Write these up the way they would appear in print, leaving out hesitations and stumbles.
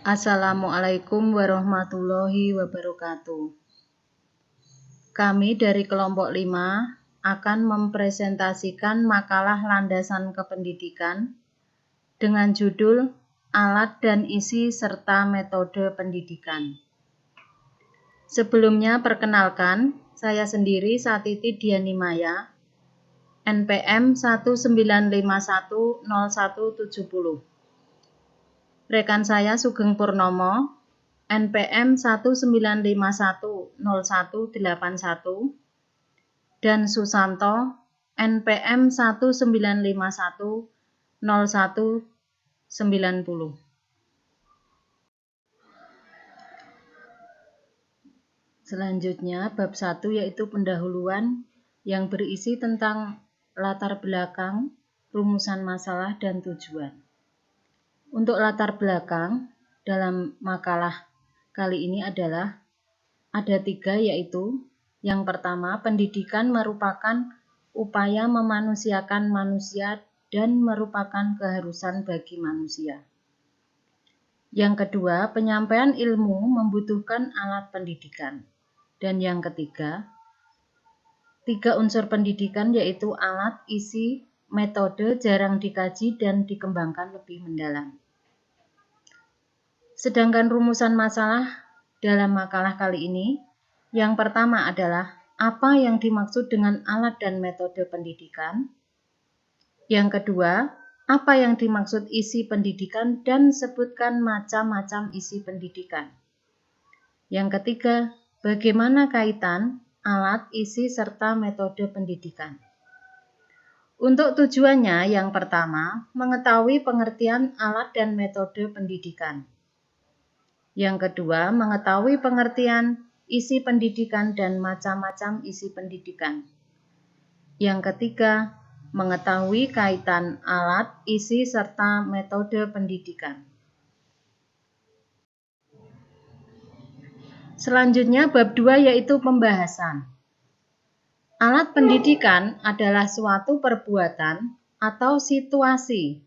Assalamualaikum warahmatullahi wabarakatuh. Kami dari kelompok 5 akan mempresentasikan makalah landasan kependidikan dengan judul Alat dan Isi serta Metode Pendidikan. Sebelumnya perkenalkan, saya sendiri Satiti Diani Maya, NPM 19510170. Rekan saya Sugeng Purnomo, NPM 19510181, dan Susanto, NPM 19510190. Selanjutnya, bab 1 yaitu pendahuluan yang berisi tentang latar belakang, rumusan masalah, dan tujuan. Untuk latar belakang dalam makalah kali ini adalah ada 3, yaitu yang pertama, pendidikan merupakan upaya memanusiakan manusia dan merupakan keharusan bagi manusia. Yang kedua, penyampaian ilmu membutuhkan alat pendidikan. Dan yang ketiga, 3 unsur pendidikan yaitu alat, isi, metode jarang dikaji dan dikembangkan lebih mendalam. Sedangkan rumusan masalah dalam makalah kali ini, yang pertama adalah apa yang dimaksud dengan alat dan metode pendidikan. Yang kedua, apa yang dimaksud isi pendidikan dan sebutkan macam-macam isi pendidikan. Yang ketiga, bagaimana kaitan alat, isi, serta metode pendidikan. Untuk tujuannya, yang pertama, mengetahui pengertian alat dan metode pendidikan. Yang kedua, mengetahui pengertian isi pendidikan dan macam-macam isi pendidikan. Yang ketiga, mengetahui kaitan alat, isi, serta metode pendidikan. Selanjutnya, bab 2 yaitu pembahasan. Alat pendidikan adalah suatu perbuatan atau situasi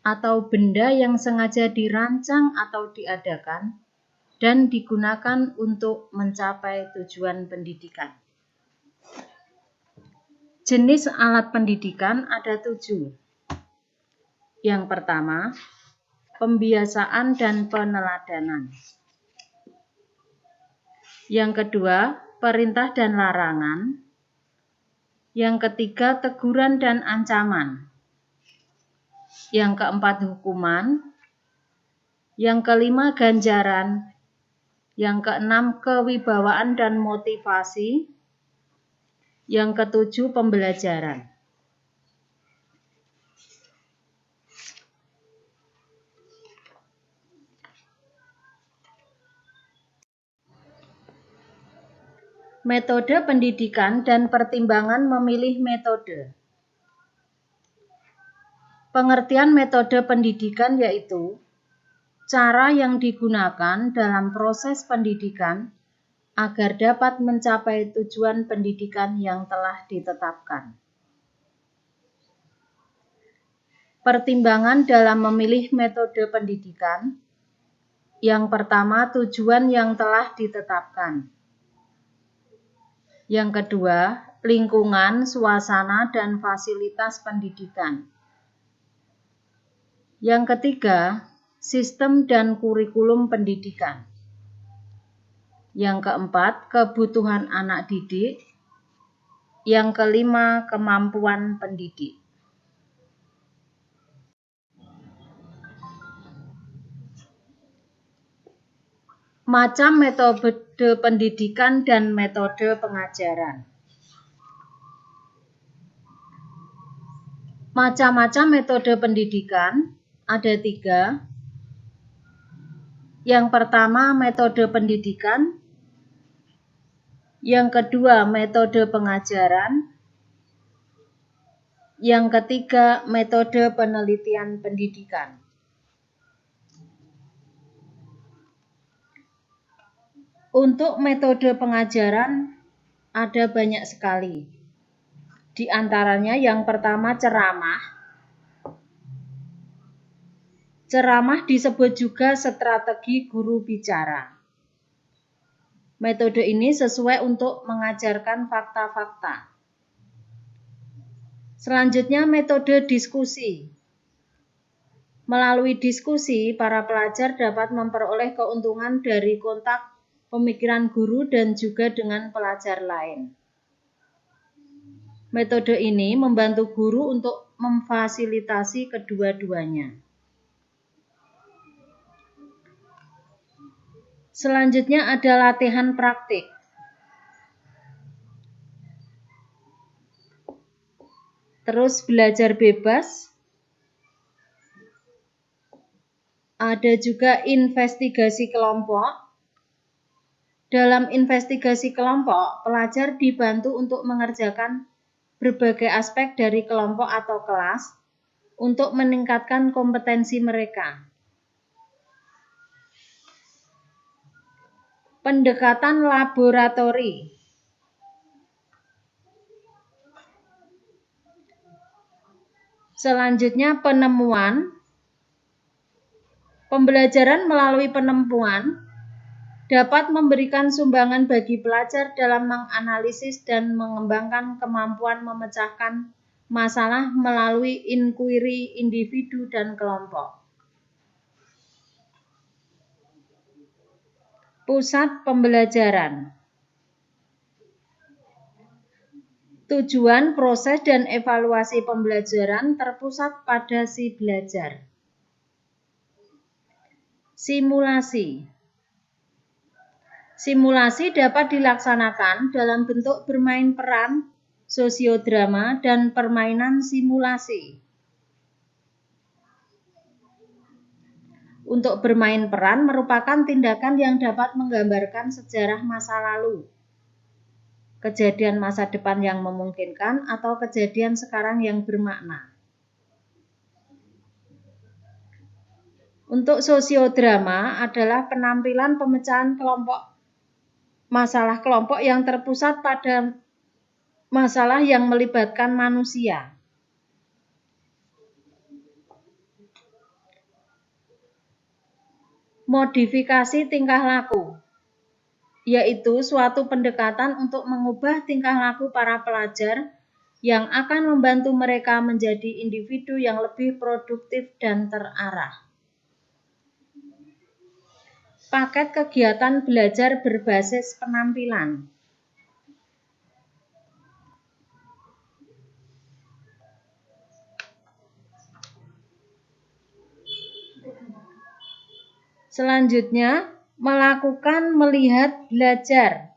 atau benda yang sengaja dirancang atau diadakan dan digunakan untuk mencapai tujuan pendidikan. Jenis alat pendidikan ada 7. Yang pertama, pembiasaan dan peneladanan. Yang kedua, perintah dan larangan. Yang ketiga, teguran dan ancaman. Yang keempat, hukuman. Yang kelima, ganjaran. Yang keenam, kewibawaan dan motivasi. Yang ketujuh, pembelajaran. Metode pendidikan dan pertimbangan memilih metode. Pengertian metode pendidikan yaitu cara yang digunakan dalam proses pendidikan agar dapat mencapai tujuan pendidikan yang telah ditetapkan. Pertimbangan dalam memilih metode pendidikan. Yang pertama, tujuan yang telah ditetapkan. Yang kedua, lingkungan, suasana, dan fasilitas pendidikan. Yang ketiga, sistem dan kurikulum pendidikan. Yang keempat, kebutuhan anak didik. Yang kelima, kemampuan pendidik. Macam metode pendidikan dan metode pengajaran. Macam-macam metode pendidikan ada 3. Yang pertama, metode pendidikan. Yang kedua, metode pengajaran. Yang ketiga, metode penelitian pendidikan. Untuk metode pengajaran ada banyak sekali. Di antaranya yang pertama ceramah. Ceramah disebut juga strategi guru bicara. Metode ini sesuai untuk mengajarkan fakta-fakta. Selanjutnya metode diskusi. Melalui diskusi, para pelajar dapat memperoleh keuntungan dari kontak pemikiran guru dan juga dengan pelajar lain. Metode ini membantu guru untuk memfasilitasi kedua-duanya. Selanjutnya ada latihan praktik. Terus belajar bebas. Ada juga investigasi kelompok. Dalam investigasi kelompok, pelajar dibantu untuk mengerjakan berbagai aspek dari kelompok atau kelas untuk meningkatkan kompetensi mereka. Pendekatan laboratori. Selanjutnya penemuan. Pembelajaran melalui penemuan dapat memberikan sumbangan bagi pelajar dalam menganalisis dan mengembangkan kemampuan memecahkan masalah melalui inkuiri individu dan kelompok. Pusat pembelajaran. Tujuan, proses, dan evaluasi pembelajaran terpusat pada si belajar. Simulasi. Simulasi dapat dilaksanakan dalam bentuk bermain peran, sosiodrama, dan permainan simulasi. Untuk bermain peran merupakan tindakan yang dapat menggambarkan sejarah masa lalu, kejadian masa depan yang memungkinkan, atau kejadian sekarang yang bermakna. Untuk sosiodrama adalah penampilan pemecahan masalah kelompok yang terpusat pada masalah yang melibatkan manusia. Modifikasi tingkah laku, yaitu suatu pendekatan untuk mengubah tingkah laku para pelajar yang akan membantu mereka menjadi individu yang lebih produktif dan terarah. Paket kegiatan belajar berbasis penampilan. Selanjutnya, melakukan melihat belajar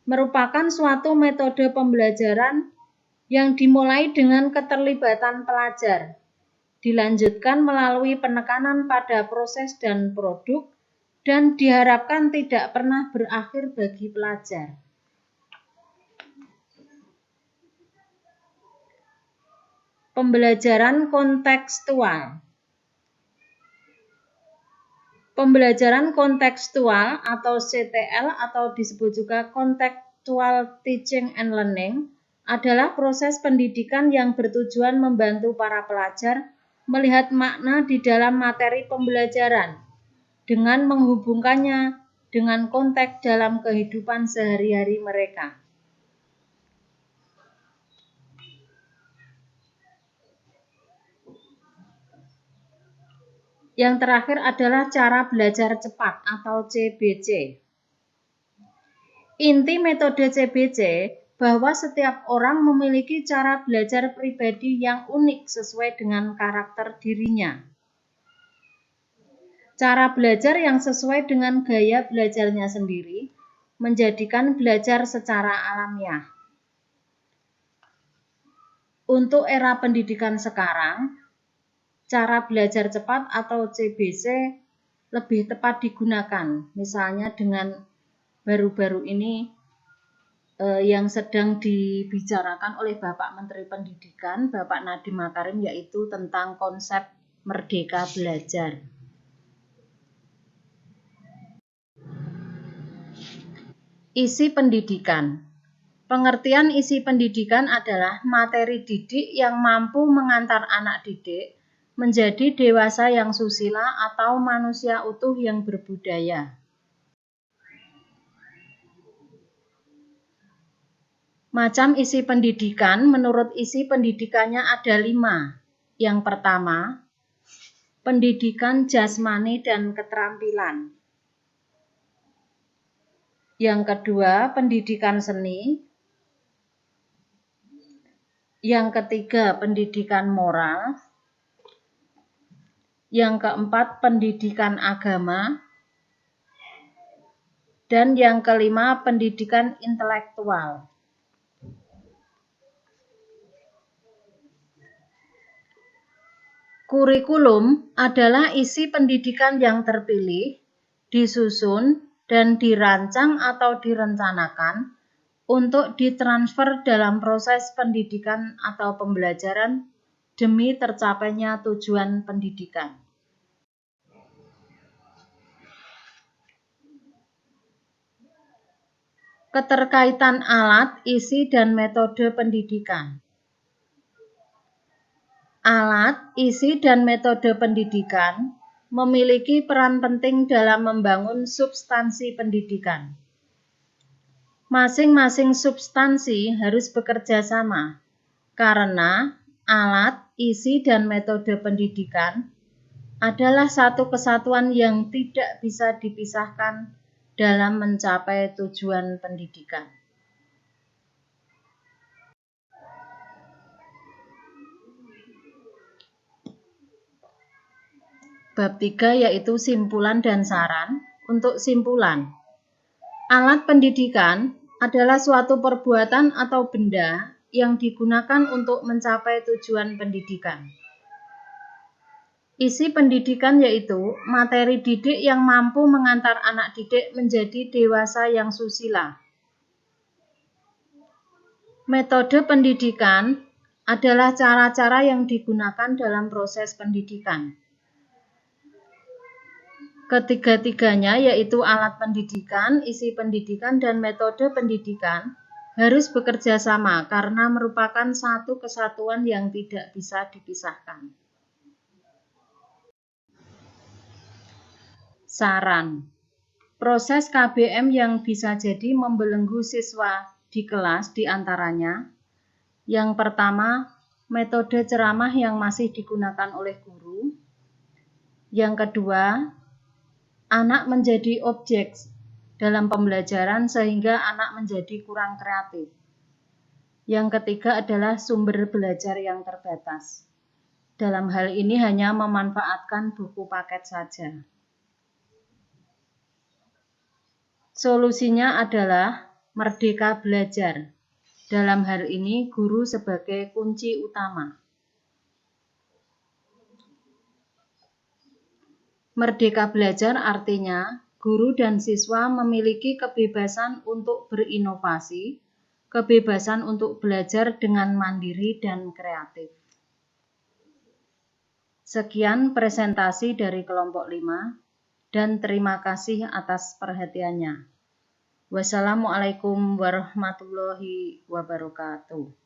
merupakan suatu metode pembelajaran yang dimulai dengan keterlibatan pelajar, dilanjutkan melalui penekanan pada proses dan produk, dan diharapkan tidak pernah berakhir bagi pelajar. Pembelajaran kontekstual. Pembelajaran kontekstual atau CTL atau disebut juga Contextual Teaching and Learning adalah proses pendidikan yang bertujuan membantu para pelajar melihat makna di dalam materi pembelajaran dengan menghubungkannya dengan konteks dalam kehidupan sehari-hari mereka. Yang terakhir adalah cara belajar cepat atau CBC. Inti metode CBC bahwa setiap orang memiliki cara belajar pribadi yang unik sesuai dengan karakter dirinya. Cara belajar yang sesuai dengan gaya belajarnya sendiri menjadikan belajar secara alamiah. Untuk era pendidikan sekarang, cara belajar cepat atau CBC lebih tepat digunakan, misalnya dengan baru-baru ini yang sedang dibicarakan oleh Bapak Menteri Pendidikan, Bapak Nadiem Makarim, yaitu tentang konsep merdeka belajar. Isi pendidikan. Pengertian isi pendidikan adalah materi didik yang mampu mengantar anak didik menjadi dewasa yang susila atau manusia utuh yang berbudaya. Macam isi pendidikan, menurut isi pendidikannya ada 5. Yang pertama, pendidikan jasmani dan keterampilan. Yang kedua, pendidikan seni. Yang ketiga, pendidikan moral. Yang keempat, pendidikan agama. Dan yang kelima, pendidikan intelektual. Kurikulum adalah isi pendidikan yang terpilih, disusun, dan dirancang atau direncanakan untuk ditransfer dalam proses pendidikan atau pembelajaran demi tercapainya tujuan pendidikan. Keterkaitan alat, isi, dan metode pendidikan. Alat, isi, dan metode pendidikan memiliki peran penting dalam membangun substansi pendidikan. Masing-masing substansi harus bekerja sama, karena alat, isi, dan metode pendidikan adalah satu kesatuan yang tidak bisa dipisahkan dalam mencapai tujuan pendidikan. Bab 3 yaitu simpulan dan saran. Untuk simpulan, alat pendidikan adalah suatu perbuatan atau benda yang digunakan untuk mencapai tujuan pendidikan. Isi pendidikan yaitu materi didik yang mampu mengantar anak didik menjadi dewasa yang susila. Metode pendidikan adalah cara-cara yang digunakan dalam proses pendidikan. Ketiga-tiganya yaitu alat pendidikan, isi pendidikan, dan metode pendidikan harus bekerja sama karena merupakan satu kesatuan yang tidak bisa dipisahkan. Saran. Proses KBM yang bisa jadi membelenggu siswa di kelas diantaranya. Yang pertama, metode ceramah yang masih digunakan oleh guru. Yang kedua, anak menjadi objek dalam pembelajaran sehingga anak menjadi kurang kreatif. Yang ketiga adalah sumber belajar yang terbatas. Dalam hal ini hanya memanfaatkan buku paket saja. Solusinya adalah merdeka belajar. Dalam hal ini guru sebagai kunci utama. Merdeka belajar artinya guru dan siswa memiliki kebebasan untuk berinovasi, kebebasan untuk belajar dengan mandiri dan kreatif. Sekian presentasi dari kelompok 5 dan terima kasih atas perhatiannya. Wassalamualaikum warahmatullahi wabarakatuh.